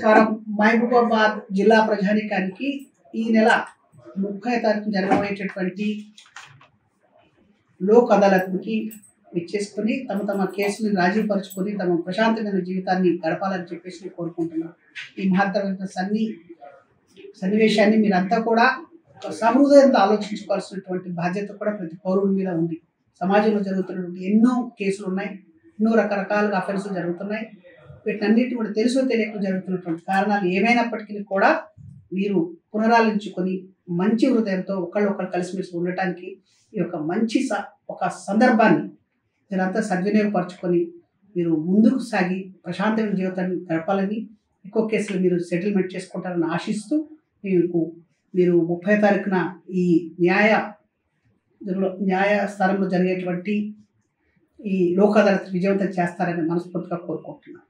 నమస్కారం. మహబూబాబాద్ జిల్లా ప్రజానీకానికి ఈ నెల 30వ తారీఖు జరగబోయేటటువంటి లోక్ అదాలత్కి ఇచ్చేసుకుని తమ కేసుని రాజీపరుచుకొని తమ ప్రశాంతమైన జీవితాన్ని గడపాలని చెప్పేసి కోరుకుంటున్నాను. ఈ మహత్తరమైన సన్నివేశాన్ని మీరంతా కూడా సహృదయంతో ఆలోచించుకోవాల్సినటువంటి బాధ్యత కూడా ప్రతి పౌరుడి మీద ఉంది. సమాజంలో జరుగుతున్నటువంటి ఎన్నో కేసులు ఉన్నాయి, ఎన్నో రకరకాలుగా అఫెన్సులు జరుగుతున్నాయి. వీటన్నిటి కూడా తెలుసో తెలియక జరుగుతున్నటువంటి కారణాలు ఏమైనప్పటికీ కూడా మీరు పునరాలించుకొని మంచి హృదయంతో ఒకళ్ళు కలిసిమెలిసి ఉండటానికి ఈ యొక్క మంచి ఒక సందర్భాన్ని మీరంతా సద్వినియోగపరచుకొని మీరు ముందుకు సాగి ప్రశాంతమైన జీవితాన్ని గడపాలని, ఎక్కువ కేసులు మీరు సెటిల్మెంట్ చేసుకుంటారని ఆశిస్తూ మీరు 30వ తారీఖున ఈ న్యాయస్థానంలో జరిగేటువంటి ఈ లోక్ అదాలత్ విజయవంతం చేస్తారని మనస్ఫూర్తిగా కోరుకుంటున్నాను.